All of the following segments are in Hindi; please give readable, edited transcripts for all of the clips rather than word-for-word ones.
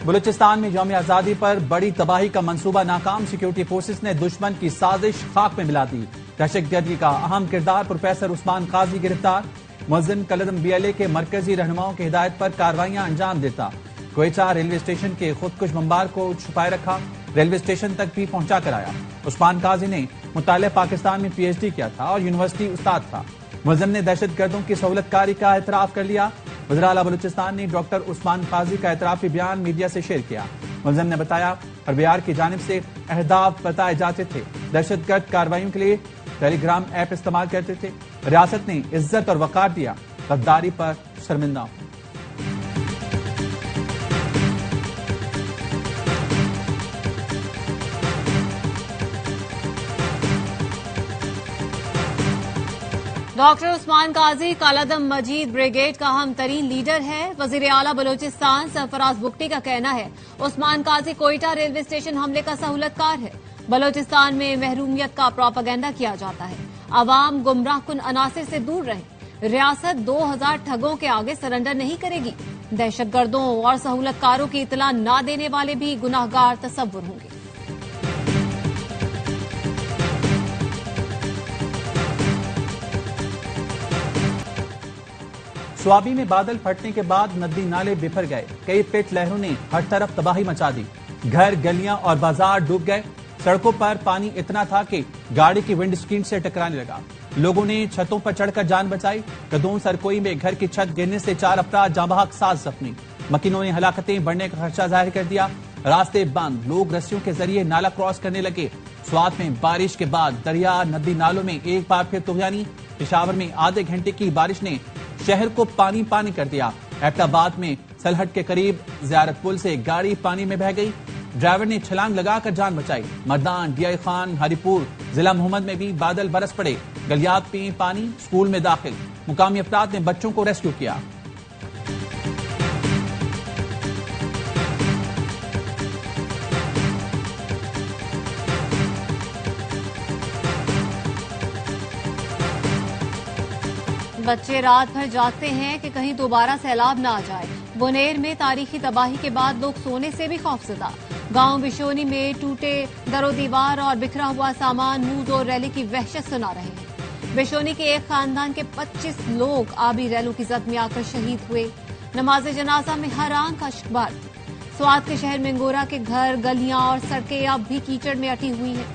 बलूचिस्तान में यौम आजादी पर बड़ी तबाही का मंसूबा नाकाम। सिक्योरिटी फोर्सेस ने दुश्मन की साजिश खाक में मिला दी। दहशतगर्दी का अहम किरदार प्रोफेसर उस्मान काजी गिरफ्तार। मुलजिम कलदम बीएलए के मरकजी रहनुमाओं की हिदायत पर कार्रवाइयां अंजाम देता। क्वेटा रेलवे स्टेशन के खुदकुश बमबार को छुपाए रखा, रेलवे स्टेशन तक भी पहुंचा कर आया। उस्मान काजी ने मुताले पाकिस्तान में पीएचडी किया था और यूनिवर्सिटी उस्ताद था। मुलजिम ने दहशतगर्दों की सहूलतकारी का एतराफ कर लिया। वज़ीर आला बलूचिस्तान ने डॉक्टर उस्मान काजी का एतराफी बयान मीडिया से शेयर किया। मुलजिम ने बताया, आरबीआर की जानिब से अहदाफ बताए जाते थे। दहशतगर्द कार्रवाइयों के लिए टेलीग्राम ऐप इस्तेमाल करते थे। रियासत ने इज्जत और वकार दिया, गद्दारी पर शर्मिंदा हूं। डॉक्टर उस्मान काजी कालादम मजीद ब्रिगेड का अहम तरीन लीडर है। वजीर आला बलूचिस्तान सरफराज बुगटी का कहना है, उस्मान काजी कोयटा रेलवे स्टेशन हमले का सहूलतकार है। बलूचिस्तान में महरूमियत का प्रोपेगेंडा किया जाता है। अवाम गुमराहकुन अनासिर से दूर रहे। रियासत 2000 ठगों के आगे सरेंडर नहीं करेगी। दहशतगर्दों और सहूलतकारों की इतला न देने वाले भी गुनाहगार तस्वुर होंगे। स्वाबी में बादल फटने के बाद नदी नाले बिफर गए। कई पिट लहरों ने हर तरफ तबाही मचा दी। घर, गलियां और बाजार डूब गए। सड़कों पर पानी इतना था कि गाड़ी की विंडस्क्रीन से टकराने लगा। लोगों ने छतों पर चढ़कर जान बचाई। कदून सरकोई में घर की छत गिरने से 4 अफराद जांबाहक 7 जख्मी। मकीनों ने हलाकतें बढ़ने का खदशा जाहिर कर दिया। रास्ते बंद, लोग रस्सियों के जरिए नाला क्रॉस करने लगे। स्वात में बारिश के बाद दरिया, नदी नालों में एक बार फिर तुगयानी। पेशावर में आधे घंटे की बारिश ने शहर को पानी पानी कर दिया। एबटाबाद में सलहट के करीब जियारत पुल से गाड़ी पानी में बह गई। ड्राइवर ने छलांग लगाकर जान बचाई। मर्दान, डीआई खान, हरिपुर, जिला मोहम्मद में भी बादल बरस पड़े। गलियात में पानी, स्कूल में दाखिल। मुकामी अफराद ने बच्चों को रेस्क्यू किया। बच्चे रात भर जागते हैं कि कहीं दोबारा सैलाब न आ जाए। बुनेर में तारीखी तबाही के बाद लोग सोने से भी खौफजदा। गांव बिशोनी में टूटे दरो दीवार और बिखरा हुआ सामान मूज और रैली की वहशत सुना रहे हैं। बिशोनी के एक खानदान के 25 लोग आबी रैलों की जद में आकर शहीद हुए। नमाज जनाजा में हर आंख अश्कबार थी। स्वात के शहर मेंगोरा के घर, गलियां और सड़कें अब भी कीचड़ में अटी हुई हैं।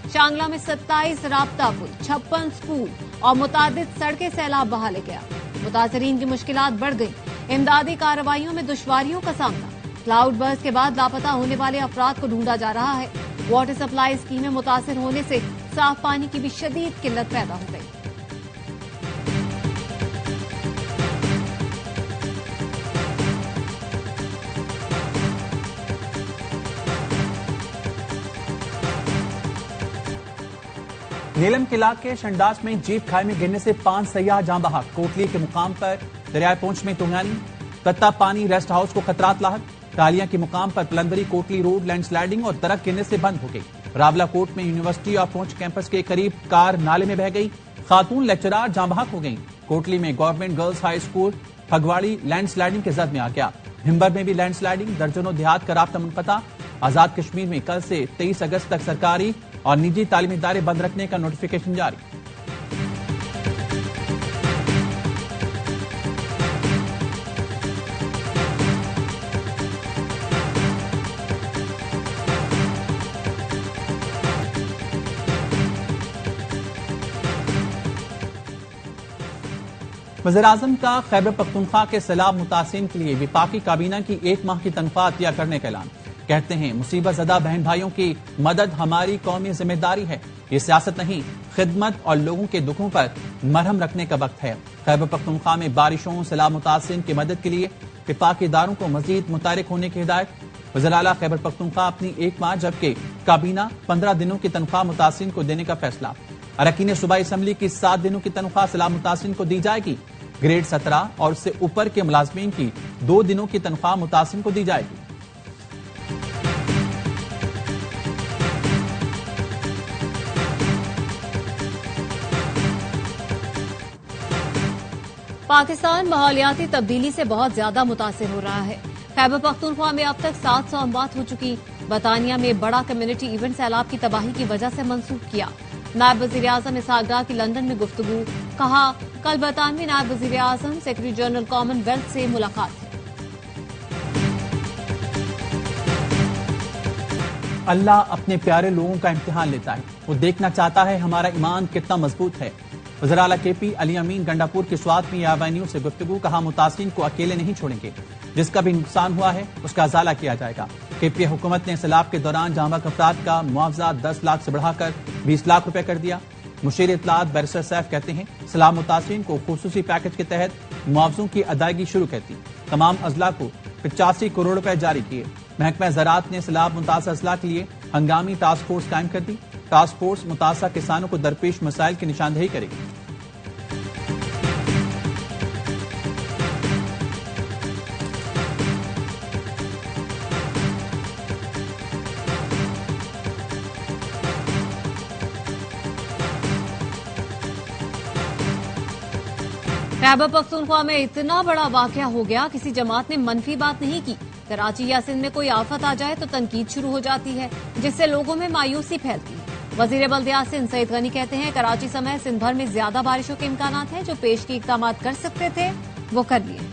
शांगला में 27 राब्ता पुल, 56 स्कूल और मुतादिद सड़कें सैलाब बहा ले गया। मुतासरीन की मुश्किलात बढ़ गई। इमदादी कार्रवाइयों में दुश्वारियों का सामना। क्लाउड बर्स्ट के बाद लापता होने वाले अफराद को ढूंढा जा रहा है। वाटर सप्लाई स्कीमें मुतासिर होने से साफ पानी की भी शदीद किल्लत पैदा हो गई। नीलम के इलाके शंडास में जीप खाई में गिरने से 5 सयाह जां बहक। कोटली के मुकाम पर दरियाए पूंछ में तुंगानी। तत्ता पानी रेस्ट हाउस को खतरात लाहक। टालियां के मुकाम पर पलंदरी कोटली रोड लैंडस्लाइडिंग और दरख्त गिरने से बंद हो गई। रावला कोट में यूनिवर्सिटी ऑफ पूंछ कैंपस के करीब कार नाले में बह गई। खातून लेक्चरार जां बहक हो गई। कोटली में government girls high school Phagwari landsliding के जद में आ गया। हिम्बर में भी लैंडस्लाइडिंग, दर्जनों देहात का राब्ता मुनक़ता। आजाद कश्मीर में कल से 23 अगस्त तक सरकारी और निजी तालीमी इदारे बंद रखने का नोटिफिकेशन जारी। वज़ीर-ए-आज़म का खैबर पख्तूनख्वा के सैलाब मुतासिरीन के लिए विफाकी काबीना की 1 माह की तनख्वाह अतिया करने का ऐलान। कहते हैं, मुसीबत ज़दा बहन भाइयों की मदद हमारी कौमी जिम्मेदारी है। ये सियासत नहीं, खिदमत और लोगों के दुखों पर मरहम रखने का वक्त है। खैबर पख्तूनख्वा में बारिशों, सैलाब मुतासिरीन की मदद के लिए विफाकी इदारों को मजीद मुतारिक होने की हिदायत। वज़ीर आला खैबर पख्तूनख्वा अपनी 1 माह जबकि काबीना 15 दिनों की तनख्वाह मुतासिरीन को देने का फैसला। अरकान सूबाई असम्बली की 7 दिनों की तनख्वाह सैलाब मुतासिरीन को दी जाएगी। ग्रेड 17 और उससे ऊपर के मुलाजमीन की 2 दिनों की तनख्वाह मुतासिरीन को दी जाएगी। पाकिस्तान माहौलियाती तब्दीली से बहुत ज्यादा मुतासिर हो रहा है। खैबर पख्तूनख्वा में अब तक 700 अमवात हो चुकी। बरतानिया में बड़ा कम्युनिटी इवेंट सैलाब की तबाही की वजह से मंसूख किया। नायब वजीर-ए-आजम इसहाक डार की लंदन में गुफ्तगू, कहा कल बरतानवी नायब वजीर-ए-आजम सेक्रेटरी जनरल कॉमनवेल्थ से मुलाकात है। अल्लाह अपने प्यारे लोगों का इम्तिहान लेता है। वो देखना चाहता है हमारा ईमान कितना मजबूत है। वज़ीर आला KP अली अमीन गंडापुर के स्वात में याबा न्यूज से गुफ्तगू, कहा मुतासिरीन को अकेले नहीं छोड़ेंगे, जिसका भी नुकसान हुआ है उसका अजाला किया जाएगा। KP हुकूमत ने सैलाब के दौरान जहां अफराद का मुआवजा 10 लाख से बढ़ाकर 20 लाख रुपए कर दिया। मुशीर इत्तलात बैरिस्टर सैफ कहते हैं सैलाब मुतासिरीन को खुसूसी पैकेज के तहत मुआवजों की अदायगी शुरू कर दी। तमाम अजला को 85 करोड़ रुपए जारी किए। महकमा ज़राअत ने सैलाब मुतासर अजला के लिए हंगामी टास्क फोर्स कायम कर दी। टास्क फोर्स मुतासर किसानों को दरपेश मसाइल की निशानदेही करेगी। खैबर पख्तूनख्वा में इतना बड़ा वाकया हो गया, किसी जमात ने मनफी बात नहीं की। कराची या सिंध में कोई आफत आ जाए तो तनकीद शुरू हो जाती है, जिससे लोगों में मायूसी फैलती है। वजीर बल्दियात सिंध सईद गनी कहते हैं कराची समेत सिंध भर में ज्यादा बारिशों के इम्कानात हैं। जो पेश की इकदाम कर सकते थे वो कर लिए।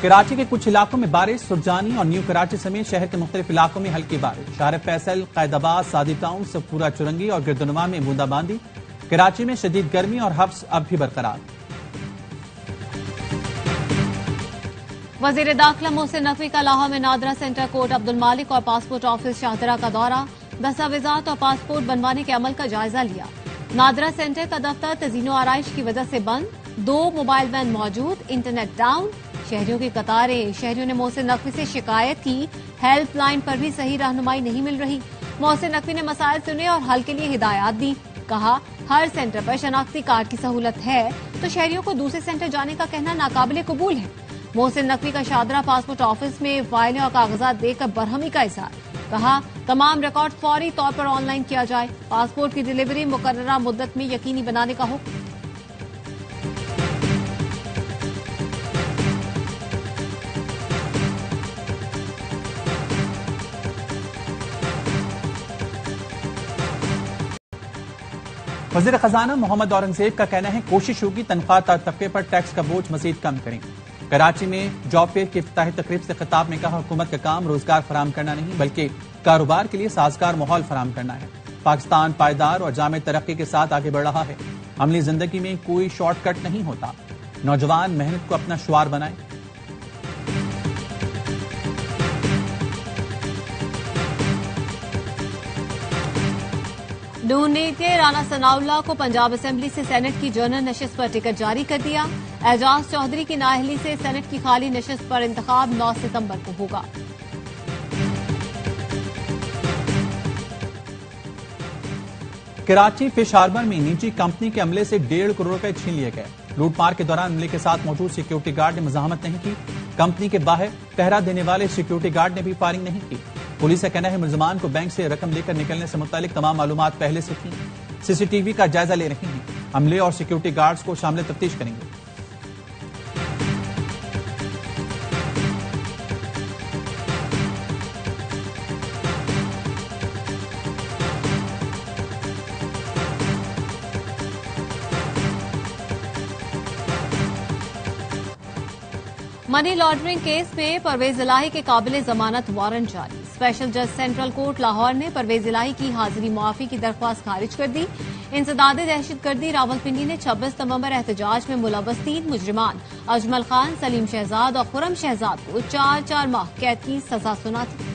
कराची के कुछ इलाकों में बारिश, सुरजानी और न्यू कराची समेत शहर के मुख्तलिफ इलाकों में हल्की बारिश। शाहर फैसल, कैदाबाद, सादी टाउन, सफूरा चुरंगी और गिरदनुमा में बूंदाबांदी। कराची में शदीद गर्मी और हब्स अब भी बरकरार। वजीर दाखिला मोहसिन नकवी का लाहौर में नादरा सेंटर कोर्ट अब्दुल मालिक और पासपोर्ट ऑफिस शाहदरा का दौरा। दस्तावेजात और पासपोर्ट बनवाने के अमल का जायजा लिया। नादरा सेंटर का दफ्तर तजीनो आराइश की वजह से बंद, 2 मोबाइल वैन मौजूद, इंटरनेट डाउन। शहरियों की कतारें। शहरियों ने मोहसिन नकवी से शिकायत की, हेल्पलाइन पर भी सही रहनुमाई नहीं मिल रही। मोहसिन नकवी ने मसाइल सुने और हल के लिए हिदायत दी। कहा हर सेंटर पर शनाख्ती कार्ड की सहूलत है तो शहरियों को दूसरे सेंटर जाने का कहना नाकाबिले कबूल है। मोहसिन नकवी का शाहदरा पासपोर्ट ऑफिस में फाइलें और कागजात देकर बरहमी का इजहार। कहा तमाम रिकॉर्ड फौरी तौर पर ऑनलाइन किया जाए। पासपोर्ट की डिलीवरी मुकर्ररा मुद्दत में यकीनी बनाने का हुक्म। वज़ीर खजाना मोहम्मद औरंगजेब का कहना है कोशिश होगी तनख्वाह तबके पर टैक्स का बोझ मजीद कम करें। कराची में जॉब फेयर की इफ्तिताही तकरीब से खिताब में कहा हुकूमत का काम रोजगार फराम करना नहीं बल्कि कारोबार के लिए साजगार माहौल फराम करना है। पाकिस्तान पायदार और जामे तरक्की के साथ आगे बढ़ रहा है। अमली जिंदगी में कोई शॉर्टकट नहीं होता। नौजवान मेहनत को अपना शुआर बनाए। नून ने राना सनाउल्लाह को पंजाब असेंबली से सेनेट की जनरल नशिस्त पर टिकट जारी कर दिया। एजाज चौधरी की नाअहली से सेनेट की खाली नशिस्त पर इंतखाब 9 सितंबर को होगा। कराची फिश हार्बर में निजी कंपनी के अमले से 1.5 करोड़ रुपए छीन लिए गए। लूटमार के दौरान अमले के साथ मौजूद सिक्योरिटी गार्ड ने मजाहमत नहीं की। कंपनी के बाहर पहरा देने वाले सिक्योरिटी गार्ड ने भी फायरिंग नहीं की। पुलिस का कहना है मुलजमान को बैंक से रकम लेकर निकलने से मुतालिक तमाम मालूमात पहले से थी। सीसीटीवी का जायजा ले रही हैं। अमले और सिक्योरिटी गार्ड्स को शामिल तफ्तीश करेंगे। मनी लॉन्ड्रिंग केस में परवेज इलाही के काबिले जमानत वारंट जारी। स्पेशल जज सेंट्रल कोर्ट लाहौर ने परवेज इलाही की हाजिरी मुआफी की दरख्वास्त खारिज कर दी। इंसदाद दहशतगर्दी रावलपिंडी ने 26 नवंबर एहतजाज में मुलव्वस 3 मुजरिमान अजमल खान, सलीम शहजाद और खुरम शहजाद को 4-4 माह कैद की सजा सुना थी।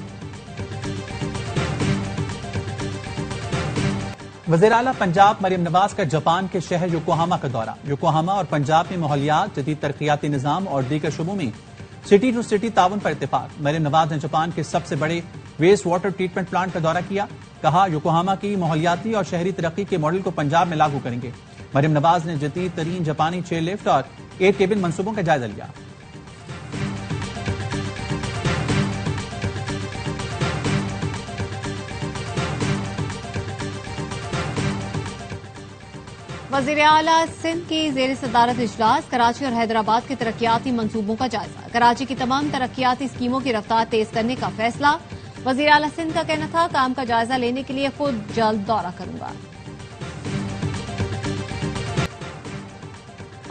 वज़ीर आला पंजाब मरियम नवाज का जापान के शहर योकोहामा का दौरा। योकोहामा और पंजाब में माहौलियात, जदीद तरक्याती निज़ाम और दीगर शोबों में सिटी टू सिटी ताउन पर इत्तेफाक। मरियम नवाज ने जापान के सबसे बड़े वेस्ट वाटर ट्रीटमेंट प्लांट का दौरा किया। कहा योकोहामा की माहौलियाती और शहरी तरक्की के मॉडल को पंजाब में लागू करेंगे। मरियम नवाज ने जदीद तरीन जापानी चेयर लिफ्ट और 8 केबिन मंसूबों का जायजा लिया। वजीर आला सिंध की जेर सदारत इजलास, कराची और हैदराबाद के तरक्याती मंसूबों का जायजा। कराची की तमाम तरक्याती स्कीमों की रफ्तार तेज करने का फैसला। वजीर आला सिंध का कहना था, काम का जायजा लेने के लिए खुद जल्द दौरा करूंगा।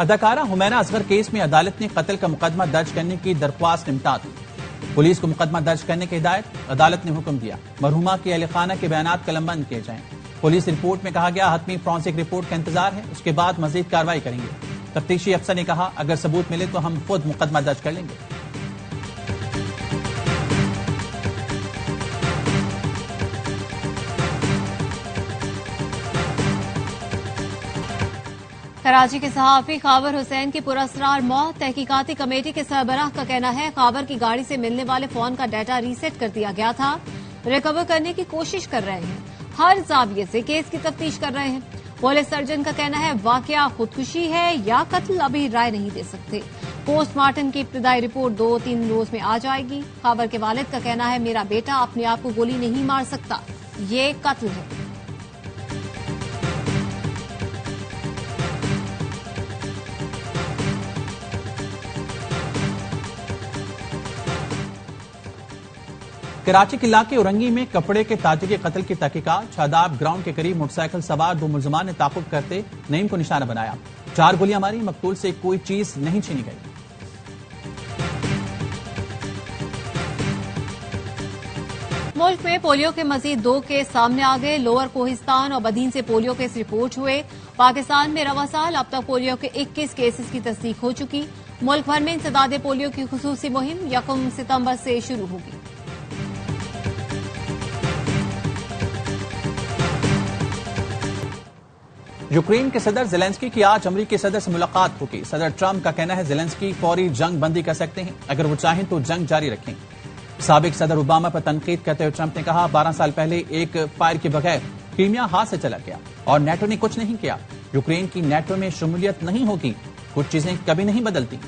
अदाकारा हुमैना असगर केस में अदालत ने कत्ल का मुकदमा दर्ज करने की दरख्वास्त निपटा दी। पुलिस को मुकदमा दर्ज करने की हिदायत, अदालत ने हुक्म दिया मरहुमा के अहल खाना के बयानात कलमबंद किए जाएं। पुलिस रिपोर्ट में कहा गया हतमी फॉरेंसिक रिपोर्ट का इंतजार है, उसके बाद मजीद कार्रवाई करेंगे। तफ्तीशी अफसर ने कहा, अगर सबूत मिले तो हम खुद मुकदमा दर्ज कर लेंगे। कराची के सहाफी खावर हुसैन की पुरअसरार मौत, तहकीकाती कमेटी के सरबराह का कहना है खावर की गाड़ी से मिलने वाले फोन का डाटा रीसेट कर दिया गया था। रिकवर करने की कोशिश कर रहे हैं, हर जाविये से केस की तफ्तीश कर रहे हैं। पुलिस सर्जन का कहना है वाकया खुदकुशी है या कत्ल अभी राय नहीं दे सकते। पोस्टमार्टम की इब्तिदाई रिपोर्ट 2-3 रोज में आ जाएगी। खावर के वालिद का कहना है मेरा बेटा अपने आप को गोली नहीं मार सकता, ये कत्ल है। कराची के इलाके औरंगी में कपड़े के ताजे के कत्ल की तहकीकात। शादाब ग्राउंड के करीब मोटरसाइकिल सवार 2 मुलजमान ने ताकुब करते नईम को निशाना बनाया। 4 गोलियां मारी, मकतूल से कोई चीज नहीं छीनी गई। मुल्क में पोलियो के मजीद 2 केस सामने आ गए। लोअर कोहिस्तान और बदीन से पोलियो केस रिपोर्ट हुए। पाकिस्तान में रवा साल अब तक पोलियो के 21 केसेस की तस्दीक हो चुकी। मुल्क भर में इंसदाद पोलियो की खुसूसी मुहिम 1 सितंबर से शुरू होगी। यूक्रेन के सदर जेलेंस्की की आज अमरीकी सदर से मुलाकात होगी। सदर ट्रंप का कहना है जेलेंस्की फौरी जंग बंदी कर सकते हैं, अगर वो चाहें तो जंग जारी रखें। साबिक सदर ओबामा पर तनकीद करते हुए ट्रंप ने कहा, 12 साल पहले एक फायर के बगैर क्रीमिया हाथ से चला गया और नेटो ने कुछ नहीं किया। यूक्रेन की नेटो में शमूलियत नहीं होगी, कुछ चीजें कभी नहीं बदलती।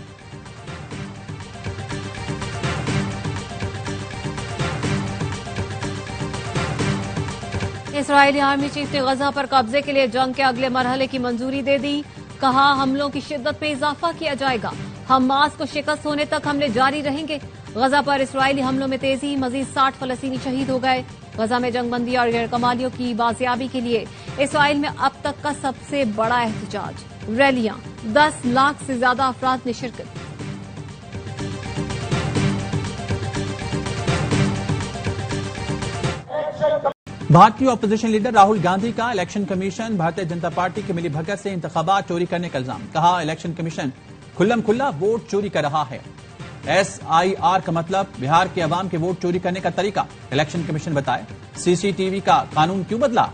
इस्राएली आर्मी चीफ ने गजा पर कब्जे के लिए जंग के अगले मरहले की मंजूरी दे दी। कहा, हमलों की शिद्दत में इजाफा किया जाएगा, हमास को शिकस्त होने तक हमले जारी रहेंगे। गजा पर इस्राएली हमलों में तेजी, मजीद 60 फलस्तीनी शहीद हो गए। गजा में जंगबंदी और गैर कमालियों की बाजियाबी के लिए इस्राएल में अब तक का सबसे बड़ा एहतजाज, रैलियां, 10 लाख से ज्यादा अफराद ने शिरकत। भारतीय ऑपोजिशन लीडर राहुल गांधी का election commission Bharatiya Janata party की मिलीभगत से इंतखाबात चोरी करने का इल्जाम। कहा, इलेक्शन कमीशन खुल्लम खुल्ला वोट चोरी कर रहा है। SIR का मतलब बिहार के अवाम के वोट चोरी करने का तरीका। इलेक्शन कमीशन बताए, CCTV का कानून क्यों बदला।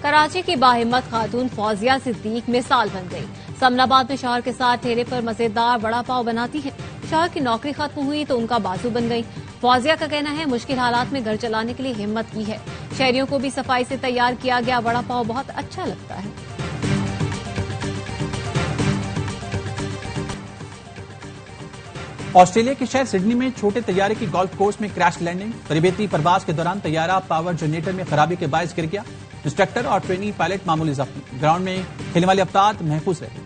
कराची की बाहिम्मत खातून फौजिया सिद्दीक मिसाल बन गई। समनाबाद में शहर के साथ ठेले पर मजेदार वड़ा पाव बनाती है। शहर की नौकरी खत्म हुई तो उनका बाजू बन गई। फौजिया का कहना है मुश्किल हालात में घर चलाने के लिए हिम्मत की है। शहरियों को भी सफाई से तैयार किया गया वड़ा पाव बहुत अच्छा लगता है। ऑस्ट्रेलिया के शहर सिडनी में छोटे तैयारे की गोल्फ कोर्स में क्रैश लैंडिंग। तरबेती परवाज के दौरान तैयारा पावर जनरेटर में खराबी के बायस गिर गया। इंस्ट्रक्टर और ट्रेनी पायलट मामूली जख्मी। ग्राउंड में खेलने वाले अफराद महफूज रहे।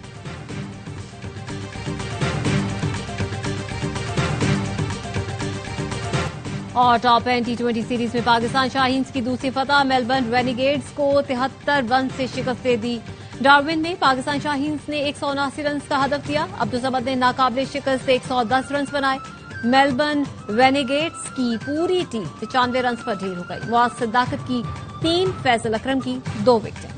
और टॉप 10 T20 सीरीज में पाकिस्तान शाहीन्स की दूसरी फतह, मेलबर्न रेनिगेड्स को 73 रन से शिकस्त दे दी। डार्विन में पाकिस्तान शाहीन्स ने 179 रन का हदफ दिया। अब्दुल समद ने नाकाबिले शिकस्त 110 रन बनाए। मेलबर्न रेनिगेड्स की पूरी टीम 95 रन पर ढेर हो गई। मुआज सदाकत की 3, फैसल अकरम की 2 विकेट।